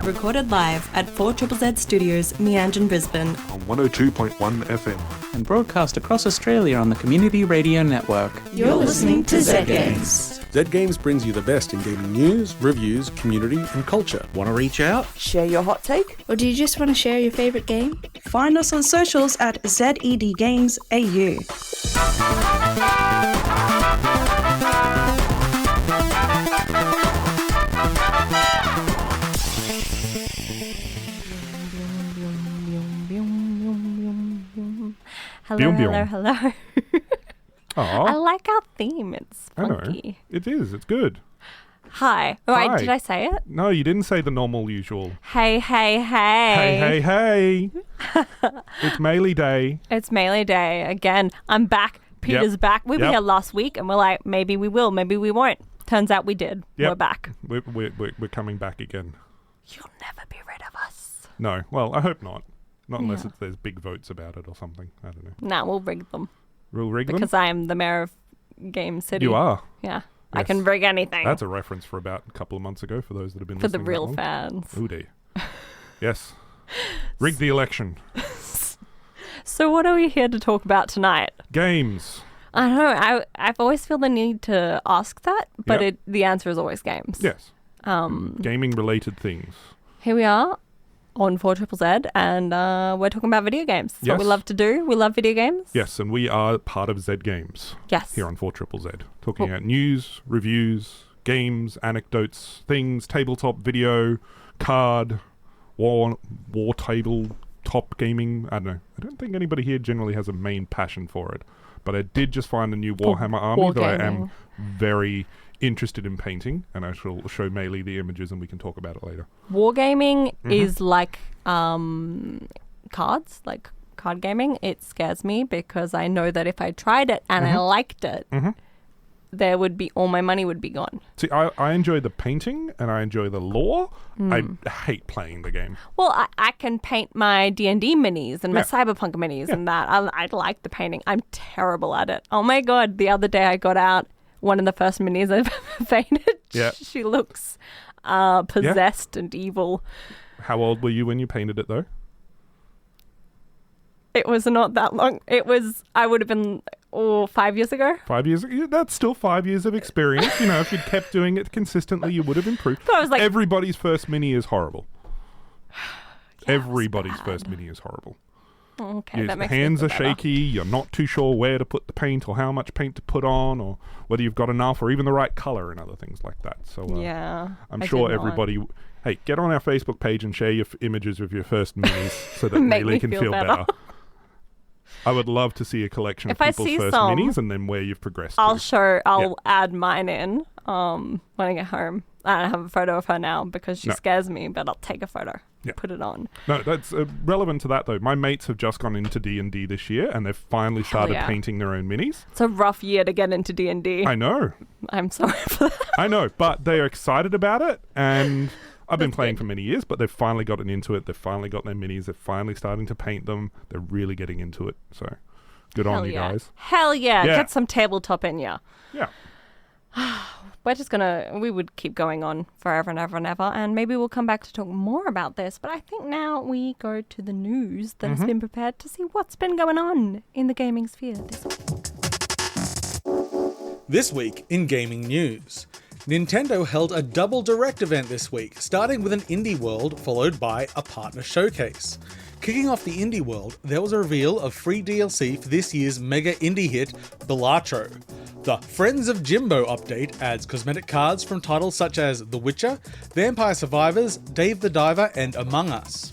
recorded live at 4ZZZ Studios, Meanjin, Brisbane. On 102.1 FM. And broadcast across Australia on the Community Radio Network. You're listening to Z Games. Z Games brings you the best in gaming news, reviews, community and culture. Want to reach out? Share your hot take? Or do you just want to share your favourite game? Find us on socials at ZEDGamesAU. Hello. I like our theme. It's funky. I know. It is. It's good. Hi. Hi. Wait, did I say it? No, you didn't say the normal usual. Hey. Hey. It's Maylee Day. It's Maylee Day. Again, I'm back. Peter's back. We were here last week and we're like, maybe we will, maybe we won't. Turns out we did. Yep. We're back. We're coming back again. You'll never be rid of us. No. Well, I hope not. Not unless there's big votes about it or something. I don't know. Nah, we'll rig them. We'll rig them? Because I am the mayor of Game City. You are? Yeah. Yes. I can rig anything. That's a reference for about a couple of months ago for those that have been listening. For the real fans. Oh dear. Yes. Rig the election. So what are we here to talk about tonight? Games. I don't know. I've always feel the need to ask that, but the answer is always games. Yes. Gaming related things. Here we are on 4ZZZ and we're talking about video games. That's what we love to do. We love video games. Yes, and we are part of Z Games. Yes. Here on 4ZZZ. Talking about news, reviews, games, anecdotes, things, tabletop video, card, war table, top gaming. I don't know. I don't think anybody here generally has a main passion for it. But I did just find a new Warhammer army that I am very interested in painting, and I shall show Maylee the images and we can talk about it later. Wargaming is like cards, like card gaming. It scares me because I know that if I tried it and I liked it, there would be, all my money would be gone. See, I enjoy the painting and I enjoy the lore. I hate playing the game. Well, I can paint my D&D minis and my Cyberpunk minis and that. I like the painting. I'm terrible at it. Oh my God, the other day I got out one of the first minis I've ever painted. Yeah. She looks possessed and evil. How old were you when you painted it though? It was not that long. I would have been 5 years ago. 5 years ago? That's still 5 years of experience. You know, if you'd kept doing it consistently, you would have improved. So I was like, everybody's first mini is horrible. Everybody's first mini is horrible. Okay, that makes hands are shaky, you're not too sure where to put the paint or how much paint to put on or whether you've got enough or even the right color and other things like that. So I'm sure everybody... Hey, get on our Facebook page and share your images of your first minis so that Maylee can feel better. I would love to see a collection of people's first minis and then where you've progressed. I'll add mine in when I get home. I don't have a photo of her now because she scares me, but I'll take a photo. Yeah. Put it on. No, that's relevant to that though. My mates have just gone into D&D this year and they've finally started painting their own minis. It's a rough year to get into D&D. I know. I'm sorry for that. I know, but they're excited about it and I've been playing for many years, but they've finally gotten into it. They've finally got their minis. They're finally starting to paint them. They're really getting into it. So good on you guys. Hell yeah. Get some tabletop in ya. Yeah. We would keep going on forever and ever and ever, and maybe we'll come back to talk more about this, but I think now we go to the news that has been prepared to see what's been going on in the gaming sphere this week. This week in gaming news. Nintendo held a double direct event this week, starting with an indie world followed by a partner showcase. Kicking off the indie world, there was a reveal of free DLC for this year's mega indie hit, Balatro. The Friends of Jimbo update adds cosmetic cards from titles such as The Witcher, Vampire Survivors, Dave the Diver, and Among Us.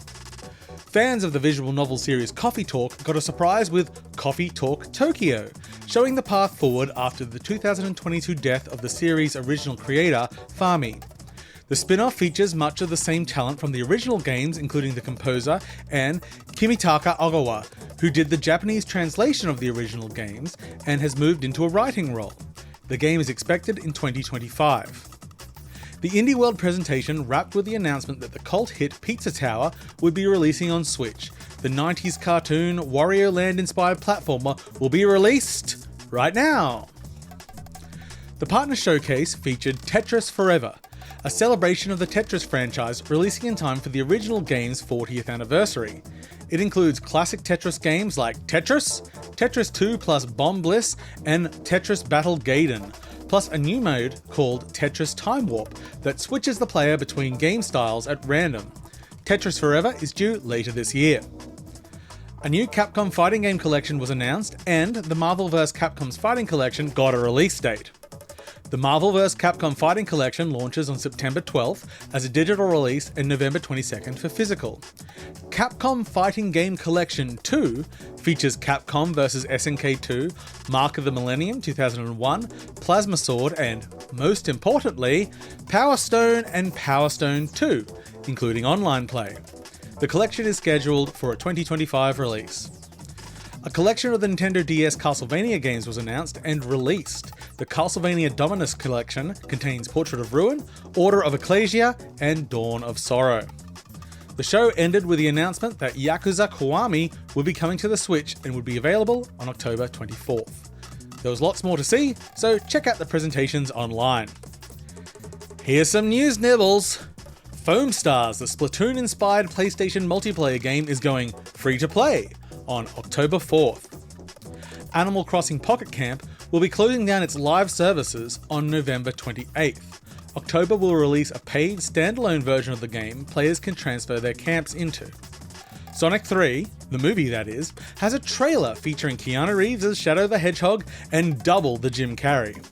Fans of the visual novel series Coffee Talk got a surprise with Coffee Talk Tokyo, showing the path forward after the 2022 death of the series' original creator, Fami. The spin-off features much of the same talent from the original games, including the composer and Kimitaka Ogawa, who did the Japanese translation of the original games and has moved into a writing role. The game is expected in 2025. The Indie World presentation wrapped with the announcement that the cult hit Pizza Tower would be releasing on Switch. The 90s cartoon, Wario Land-inspired platformer will be released right now. The partner showcase featured Tetris Forever, a celebration of the Tetris franchise releasing in time for the original game's 40th anniversary. It includes classic Tetris games like Tetris, Tetris 2 plus Bomb Bliss, and Tetris Battle Gaiden, plus a new mode called Tetris Time Warp that switches the player between game styles at random. Tetris Forever is due later this year. A new Capcom fighting game collection was announced, and the Marvel vs. Capcom's Fighting Collection got a release date. The Marvel vs. Capcom Fighting Collection launches on September 12th as a digital release and November 22nd for physical. Capcom Fighting Game Collection 2 features Capcom vs. SNK 2, Mark of the Millennium 2001, Plasma Sword, and, most importantly, Power Stone and Power Stone 2, including online play. The collection is scheduled for a 2025 release. A collection of the Nintendo DS Castlevania games was announced and released. The Castlevania Dominus collection contains Portrait of Ruin, Order of Ecclesia, and Dawn of Sorrow. The show ended with the announcement that Yakuza Kiwami would be coming to the Switch and would be available on October 24th. There was lots more to see, so check out the presentations online. Here's some news nibbles. Foam Stars, the Splatoon-inspired PlayStation multiplayer game, is going free to play on October 4th. Animal Crossing Pocket Camp will be closing down its live services on November 28th. October will release a paid standalone version of the game players can transfer their camps into. Sonic 3, the movie that is, has a trailer featuring Keanu Reeves as Shadow the Hedgehog and double the Jim Carrey.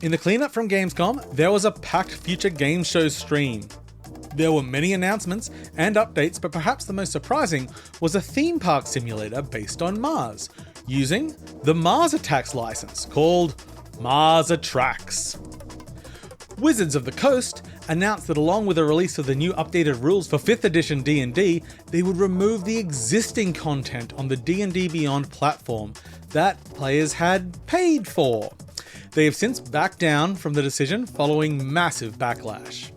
In the cleanup from Gamescom, there was a packed Future Games Show stream. There were many announcements and updates, but perhaps the most surprising was a theme park simulator based on Mars, using the Mars Attacks license called Mars Attracts. Wizards of the Coast announced that along with the release of the new updated rules for 5th edition D&D, they would remove the existing content on the D&D Beyond platform that players had paid for. They have since backed down from the decision following massive backlash.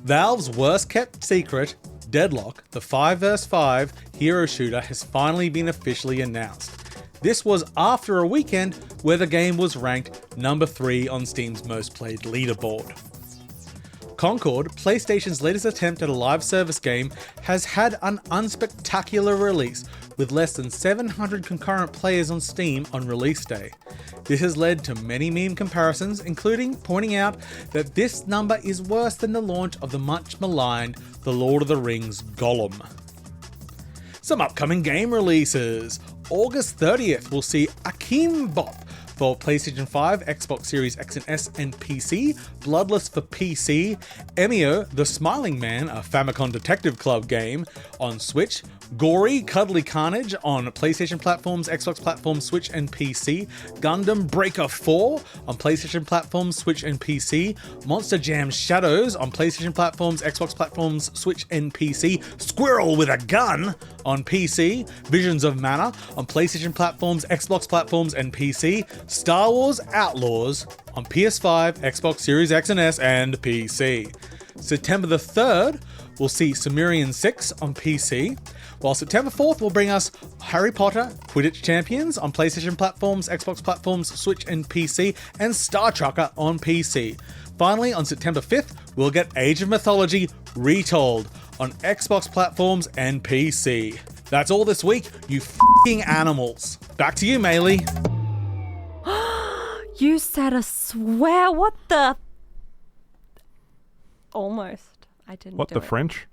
Valve's worst kept secret, Deadlock, the 5 vs 5 hero shooter, has finally been officially announced. This was after a weekend where the game was ranked number 3 on Steam's most played leaderboard. Concord, PlayStation's latest attempt at a live service game, has had an unspectacular release with less than 700 concurrent players on Steam on release day. This has led to many meme comparisons, including pointing out that this number is worse than the launch of the much maligned The Lord of the Rings Gollum. Some upcoming game releases. August 30th will see Akeem Bop for PlayStation 5, Xbox Series X and S and PC, Bloodless for PC, Emio, The Smiling Man, a Famicom Detective Club game, on Switch, Gory Cuddly Carnage on PlayStation platforms, Xbox platforms, Switch and PC, Gundam Breaker 4 on PlayStation platforms, Switch and PC, Monster Jam Shadows on PlayStation platforms, Xbox platforms, Switch and PC, Squirrel with a Gun on PC, Visions of Mana on PlayStation platforms, Xbox platforms and PC, Star Wars Outlaws on PS5, Xbox Series X and S and PC. September the 3rd will see Sumerian 6 on PC, while September 4th will bring us Harry Potter Quidditch Champions on PlayStation platforms, Xbox platforms, Switch and PC, and Star Trucker on PC. Finally, on September 5th, we'll get Age of Mythology Retold on Xbox platforms and PC. That's all this week, you f***ing animals. Back to you, Maylee. You said a swear. What the? Almost. I didn't What do the it. French?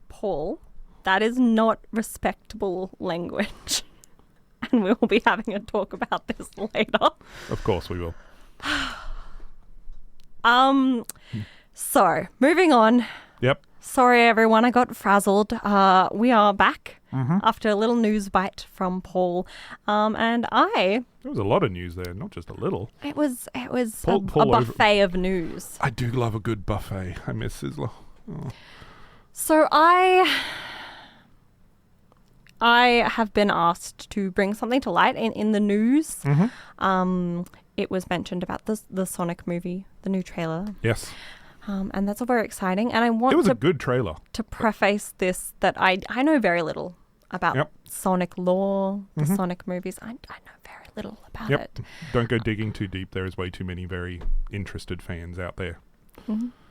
Paul, that is not respectable language. And we will be having a talk about this later. Of course we will. So, moving on. Yep. Sorry, everyone, I got frazzled. We are back after a little news bite from Paul. And There was a lot of news there, not just a little. it was Paul a buffet of news. I do love a good buffet. I miss Sizzler. Oh. So I have been asked to bring something to light in the news. It was mentioned about the Sonic movie, the new trailer. Yes. And that's all very exciting. And I want It was a good trailer. to preface this that I know very little about Yep. Sonic lore, the Sonic movies. I know very little about Yep. it. Don't go digging too deep. There is way too many very interested fans out there.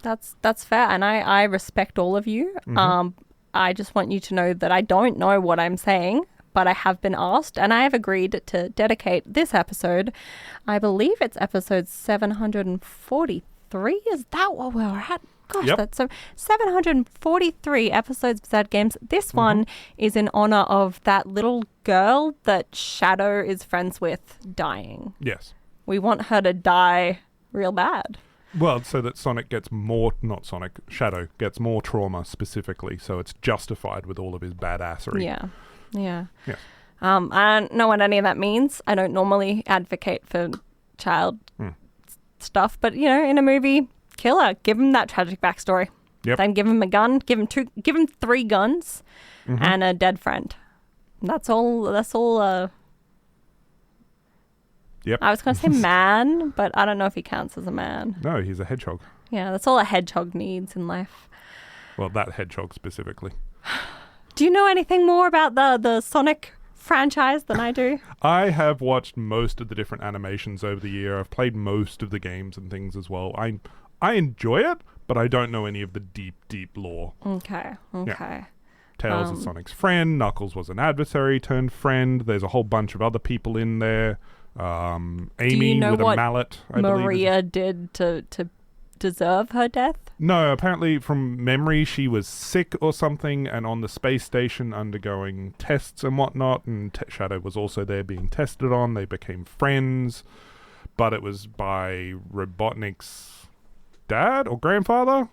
That's fair, and I respect all of you. I just want you to know that I don't know what I'm saying, but I have been asked, and I have agreed to dedicate this episode. I believe it's episode 743. Is that what we're at? Gosh, Yep. that's so 743 episodes of Sad Games. This one is in honor of that little girl that Shadow is friends with dying. Yes. We want her to die real bad. Well, so that Shadow gets more trauma specifically, so it's justified with all of his badassery. Yeah. Yes. I don't know what any of that means. I don't normally advocate for child stuff, but in a movie, kill her. Give him that tragic backstory. Yep. Then give him a gun. Give him 3 guns and a dead friend. That's all. Yep. I was going to say man, but I don't know if he counts as a man. No, he's a hedgehog. Yeah, that's all a hedgehog needs in life. Well, that hedgehog specifically. Do you know anything more about the Sonic franchise than I do? I have watched most of the different animations over the year. I've played most of the games and things as well. I enjoy it, but I don't know any of the deep lore. Okay. Tails is Sonic's friend. Knuckles was an adversary turned friend. There's a whole bunch of other people in there. Amy with a mallet, I believe. Maria did to deserve her death? No, apparently from memory she was sick or something and on the space station undergoing tests and whatnot, and Shadow was also there being tested on. They became friends, but it was by Robotnik's dad or grandfather,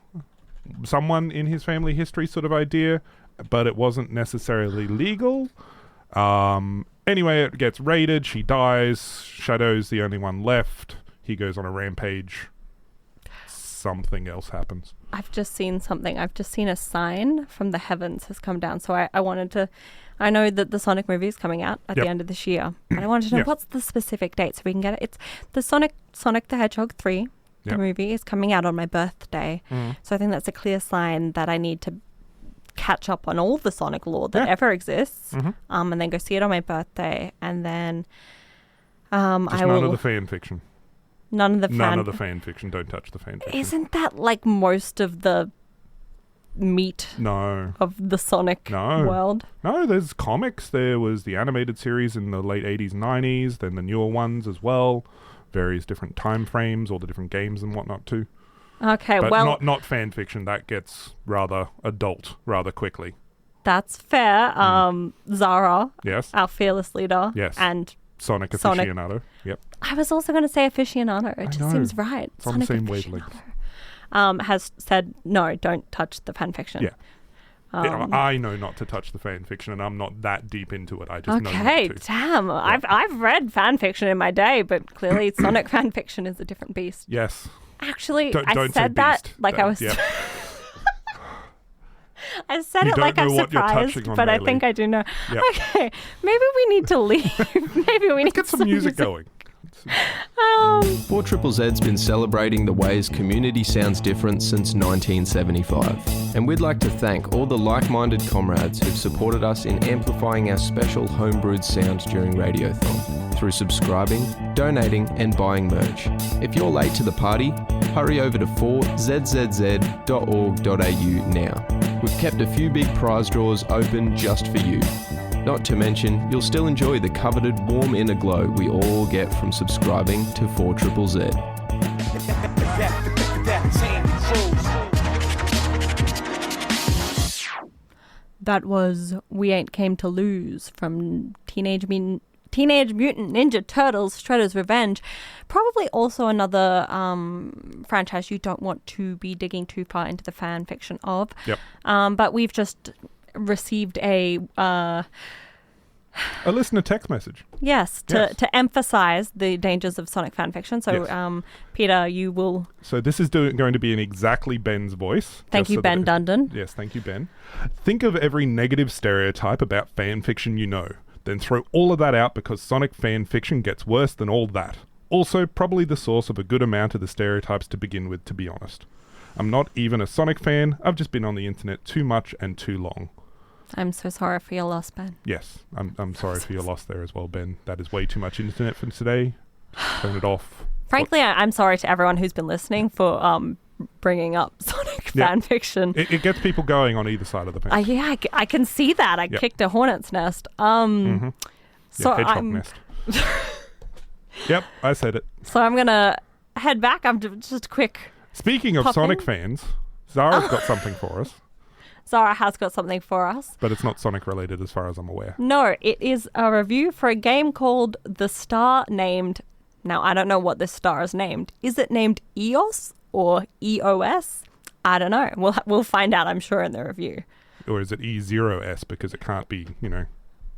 someone in his family history sort of idea, but it wasn't necessarily legal. Anyway, it gets raided, she dies, Shadow's the only one left, he goes on a rampage, something else happens. I've just seen something. I've just seen a sign from the heavens has come down, so I wanted to... I know that the Sonic movie is coming out at the end of this year, and I wanted to know what's the specific date so we can get it. It's the Sonic the Hedgehog 3, the movie, is coming out on my birthday, so I think that's a clear sign that I need to catch up on all the Sonic lore that ever exists, and then go see it on my birthday, and then none of the fan fiction. None of the fan fiction. Don't touch the fan fiction. Isn't that like most of the meat of the Sonic world? No, there's comics. There was the animated series in the late 80s, 90s, then the newer ones as well. Various different time frames, all the different games and whatnot too. Okay, but well... not fan fiction. That gets rather adult rather quickly. That's fair. Zahra, yes, our fearless leader, yes, and Sonic aficionado. Yep. I was also going to say aficionado. It just seems right. It's on the same wavelength. Has said, no, don't touch the fan fiction. Yeah. I know not to touch the fan fiction, and I'm not that deep into it. I just know not to. Damn. Yeah. I've read fan fiction in my day, but clearly Sonic fan fiction is a different beast. Yes. Actually, don't I said that beast. like I was... Yep. I said it like I'm surprised, but I think I do know. Yep. Okay, maybe we need to leave. Maybe we need to get some music going. 4ZZZ's been celebrating the ways community sounds different since 1975. And we'd like to thank all the like-minded comrades who've supported us in amplifying our special homebrewed sound during Radiothon through subscribing, donating and buying merch. If you're late to the party, hurry over to 4ZZZ.org.au now. We've kept a few big prize draws open just for you. Not to mention, you'll still enjoy the coveted warm inner glow we all get from subscribing to 4ZZZ. That was We Ain't Came to Lose from Teenage Mutant Ninja Turtles Shredder's Revenge. Probably also another franchise you don't want to be digging too far into the fan fiction of. Yep. But we've just received a listener text message. Yes, to emphasize the dangers of Sonic fan fiction. So, Peter, you will... So this is going to be in exactly Ben's voice. Thank you, Ben Dundon. Yes, thank you, Ben. Think of every negative stereotype about fan fiction you know. Then throw all of that out because Sonic fan fiction gets worse than all that. Also, probably the source of a good amount of the stereotypes to begin with, to be honest. I'm not even a Sonic fan. I've just been on the internet too much and too long. I'm so sorry for your loss, Ben. Yes, I'm sorry for your loss there as well, Ben. That is way too much internet for today. Turn it off. Frankly, I'm sorry to everyone who's been listening for bringing up Sonic fan fiction. It gets people going on either side of the fence. Yeah, I can see that. I kicked a hornet's nest. So hedgehog nest. Yep, I said it. So I'm gonna head back. I'm just quick. Speaking of Sonic fans, Zahra's got something for us. Zahra has got something for us. But it's not Sonic related as far as I'm aware. No, it is a review for a game called The Star Named... Now, I don't know what this star is named. Is it named EOS or EOS? I don't know. We'll find out, I'm sure, in the review. Or is it E0S because it can't be,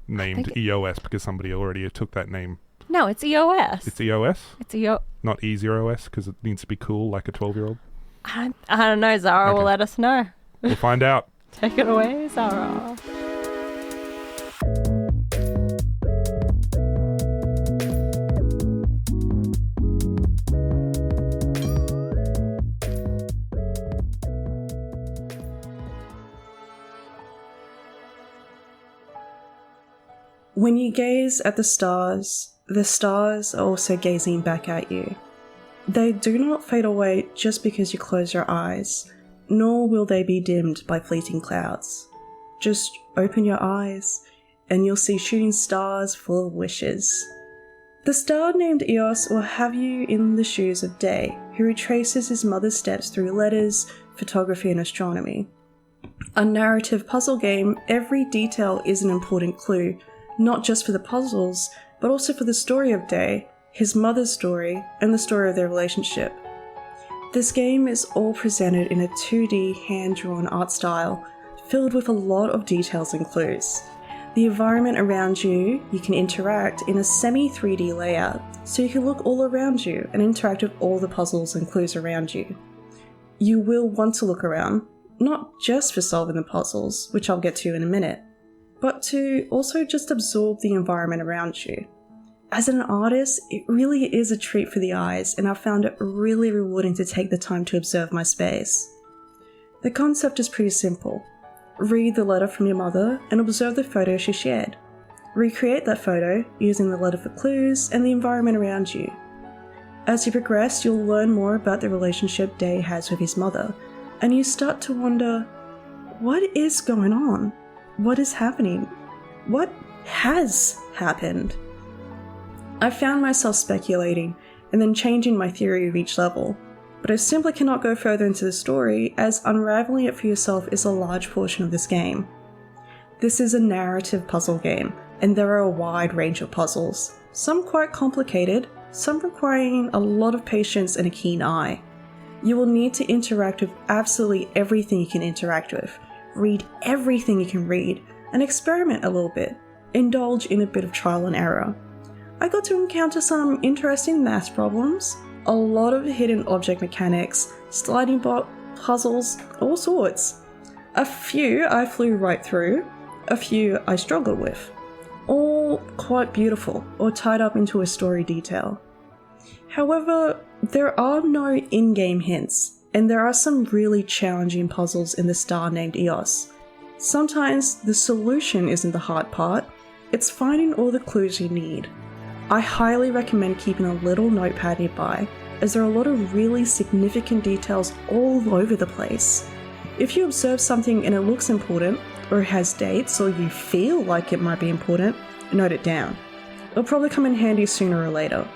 named EOS because somebody already took that name? No, it's EOS. It's EOS? It's EOS. Not E0S because it needs to be cool like a 12-year-old? I don't know. Zahra will let us know. We'll find out. Take it away, Zahra. When you gaze at the stars are also gazing back at you. They do not fade away just because you close your eyes, nor will they be dimmed by fleeting clouds. Just open your eyes, and you'll see shooting stars full of wishes. The Star Named EOS will have you in the shoes of Day, who retraces his mother's steps through letters, photography, and astronomy. A narrative puzzle game, every detail is an important clue, not just for the puzzles, but also for the story of Day, his mother's story, and the story of their relationship. This game is all presented in a 2D hand-drawn art style, filled with a lot of details and clues. The environment around you can interact in a semi-3D layout, so you can look all around you and interact with all the puzzles and clues around you. You will want to look around, not just for solving the puzzles, which I'll get to in a minute, but to also just absorb the environment around you. As an artist, it really is a treat for the eyes, and I found it really rewarding to take the time to observe my space. The concept is pretty simple. Read the letter from your mother and observe the photo she shared. Recreate that photo using the letter for clues and the environment around you. As you progress, you'll learn more about the relationship Day has with his mother, and you start to wonder, what is going on? What is happening? What has happened? I found myself speculating and then changing my theory of each level, but I simply cannot go further into the story as unraveling it for yourself is a large portion of this game. This is a narrative puzzle game, and there are a wide range of puzzles, some quite complicated, some requiring a lot of patience and a keen eye. You will need to interact with absolutely everything you can interact with, read everything you can read, and experiment a little bit, indulge in a bit of trial and error. I got to encounter some interesting math problems, a lot of hidden object mechanics, sliding block puzzles, all sorts. A few I flew right through, a few I struggled with. All quite beautiful or tied up into a story detail. However, there are no in-game hints, and there are some really challenging puzzles in The Star Named EOS. Sometimes the solution isn't the hard part, it's finding all the clues you need. I highly recommend keeping a little notepad nearby, as there are a lot of really significant details all over the place. If you observe something and it looks important, or it has dates, or you feel like it might be important, note it down. It'll probably come in handy sooner or later.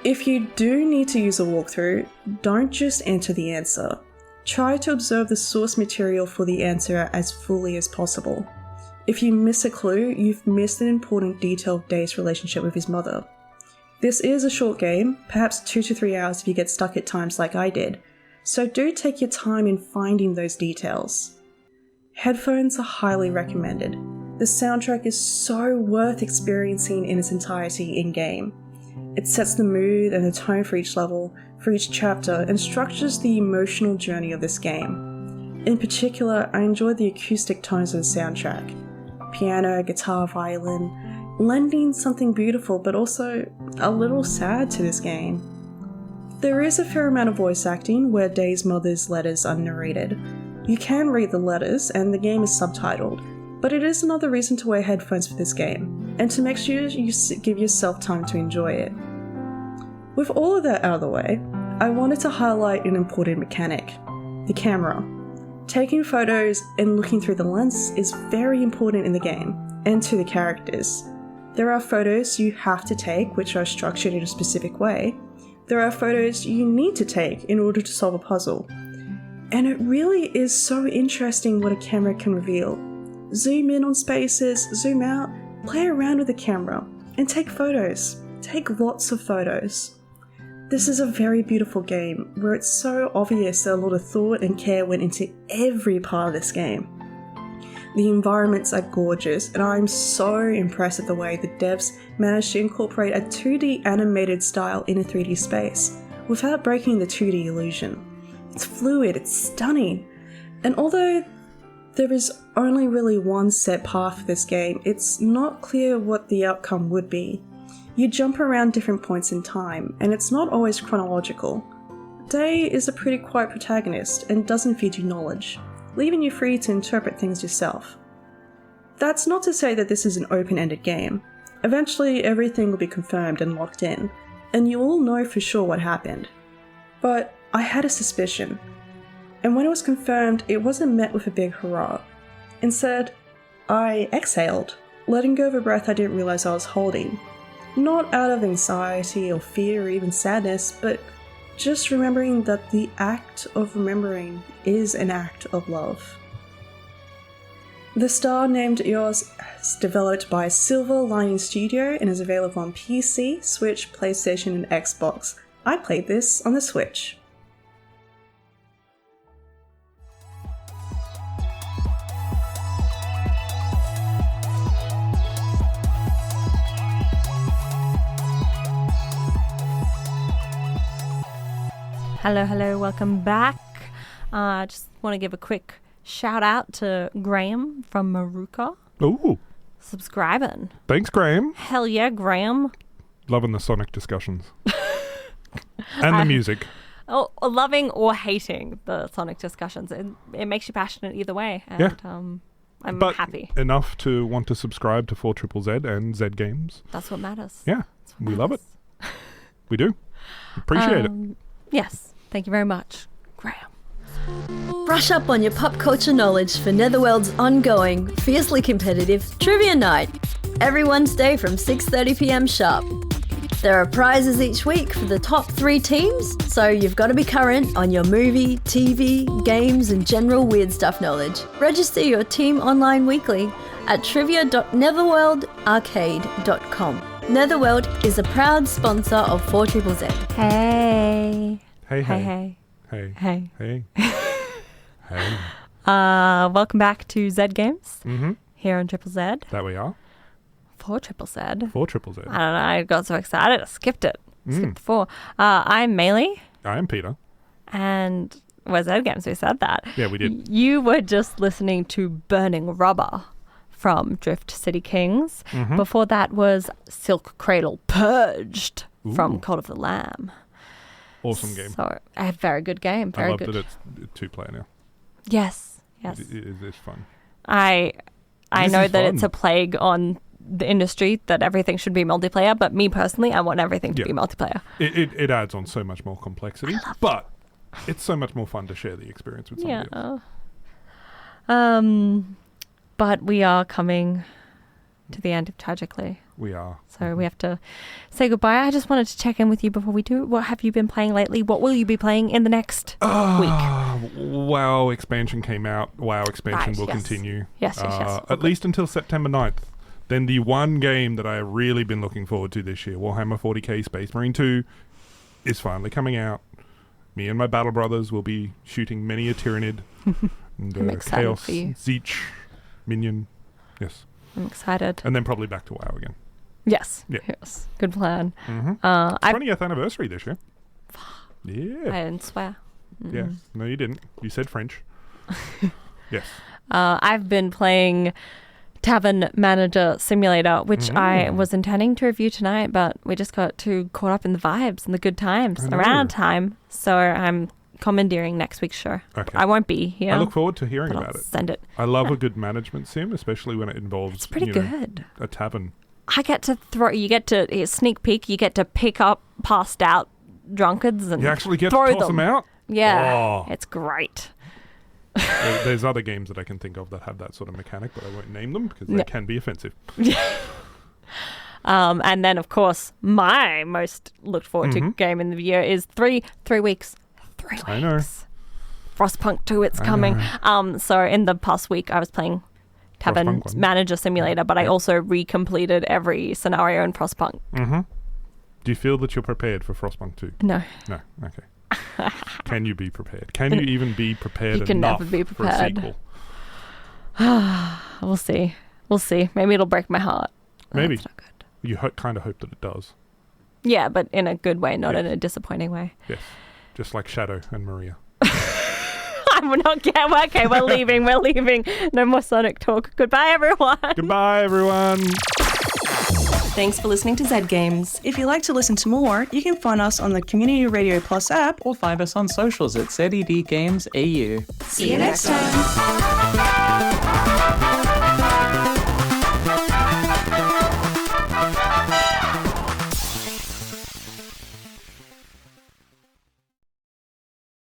If you do need to use a walkthrough, don't just enter the answer. Try to observe the source material for the answer as fully as possible. If you miss a clue, you've missed an important detail of Day's relationship with his mother. This is a short game, perhaps 2 to 3 hours if you get stuck at times like I did, so do take your time in finding those details. Headphones are highly recommended. The soundtrack is so worth experiencing in its entirety in-game. It sets the mood and the tone for each level, for each chapter, and structures the emotional journey of this game. In particular, I enjoyed the acoustic tones of the soundtrack. Piano, guitar, violin, lending something beautiful but also a little sad to this game. There is a fair amount of voice acting where Day's mother's letters are narrated. You can read the letters, and the game is subtitled, but it is another reason to wear headphones for this game, and to make sure you give yourself time to enjoy it. With all of that out of the way, I wanted to highlight an important mechanic: the camera. Taking photos and looking through the lens is very important in the game, and to the characters. There are photos you have to take, which are structured in a specific way. There are photos you need to take in order to solve a puzzle. And it really is so interesting what a camera can reveal. Zoom in on spaces, zoom out, play around with the camera, and take photos. Take lots of photos. This is a very beautiful game, where it's so obvious that a lot of thought and care went into every part of this game. The environments are gorgeous, and I'm so impressed at the way the devs managed to incorporate a 2D animated style in a 3D space, without breaking the 2D illusion. It's fluid, it's stunning, and although there is only really one set path for this game, it's not clear what the outcome would be. You jump around different points in time, and it's not always chronological. Day is a pretty quiet protagonist and doesn't feed you knowledge, leaving you free to interpret things yourself. That's not to say that this is an open-ended game. Eventually everything will be confirmed and locked in, and you all know for sure what happened. But I had a suspicion, and when it was confirmed, it wasn't met with a big hurrah. Instead, I exhaled, letting go of a breath I didn't realize I was holding. Not out of anxiety or fear or even sadness, but just remembering that the act of remembering is an act of love. The Star Named EOS is developed by Silver Lining Studio and is available on PC, Switch, PlayStation, and Xbox. I played this on the Switch. Hello, welcome back. Just want to give a quick shout out to Graham from Maruka. Ooh. Subscribing. Thanks, Graham. Hell yeah, Graham. Loving the Sonic discussions. And the music. Oh, loving or hating the Sonic discussions. It makes you passionate either way. And, yeah. I'm but happy. Enough to want to subscribe to 4ZZZ and Z Games. That's what matters. Yeah. We love it. We do. Appreciate it. Yes. Thank you very much, Graham. Brush up on your pop culture knowledge for Netherworld's ongoing, fiercely competitive Trivia Night, every Wednesday from 6:30pm sharp. There are prizes each week for the top 3 teams, so you've got to be current on your movie, TV, games, and general weird stuff knowledge. Register your team online weekly at trivia.netherworldarcade.com. Netherworld is a proud sponsor of 4ZZZ. Hey. Hey. Welcome back to Z Games here on Triple Z. That we are. 4ZZZ. 4ZZZ. I don't know. I got so excited. I skipped it. Skipped the 4. I'm Maylee. I am Peter. And we're Z Games. We said that. Yeah, we did. You were just listening to Burning Rubber from Drift City Kings. Before that was Silk Cradle Purged from Cult of the Lamb. Awesome game. So, a very good game. Very I love good. that it's 2-player now. Yes. It's fun. I know that it's a plague on the industry that everything should be multiplayer, but me personally, I want everything to be multiplayer. It adds on so much more complexity, but it's so much more fun to share the experience with somebody else. But we are coming to the end of Tragically. We are. So we have to say goodbye. I just wanted to check in with you before we do. What have you been playing lately? What will you be playing in the next week? WoW expansion came out. WoW expansion will continue. Yes. At least until September 9th. Then the one game that I've really been looking forward to this year, Warhammer 40k Space Marine 2, is finally coming out. Me and my battle brothers will be shooting many a Tyranid and I'm excited Chaos for you. Zeech minion. Yes. I'm excited. And then probably back to WoW again. Yes. Yeah. Yes. Good plan. 20th anniversary this year. Yeah. I didn't swear. Yeah. No, you didn't. You said French. Yes. I've been playing Tavern Manager Simulator, which I was intending to review tonight, but we just got too caught up in the vibes and the good times around time. So I'm commandeering next week's show. Okay. I won't be here. I look forward to hearing but about I'll it. send it. I love a good management sim, especially when it involves It's pretty good. a tavern. I get to you get to sneak peek, you get to pick up passed out drunkards and You actually get throw to toss them out? Yeah. Oh. It's great. There's other games that I can think of that have that sort of mechanic, but I won't name them because they can be offensive. And then, of course, my most looked forward to game in the year is 3 weeks. 3 weeks. I know. Frostpunk 2, it's coming. So in the past week, I was playing Tavern Manager Simulator, but I also recompleted every scenario in Frostpunk. Mm-hmm. Do you feel that you're prepared for Frostpunk 2? No. No. Okay. Can you be prepared? Can you even be prepared You can enough never be for a prepared. sequel? We'll see. We'll see. Maybe it'll break my heart. Maybe. That's not good. You kind of hope that it does. Yeah, but in a good way, not in a disappointing way. Yes. Just like Shadow and Maria. We're not getting... Okay, we're leaving. We're leaving. No more Sonic talk. Goodbye, everyone. Goodbye, everyone. Thanks for listening to Zed Games. If you'd like to listen to more, you can find us on the Community Radio Plus app. Or find us on socials at ZED Games AU. See you next time.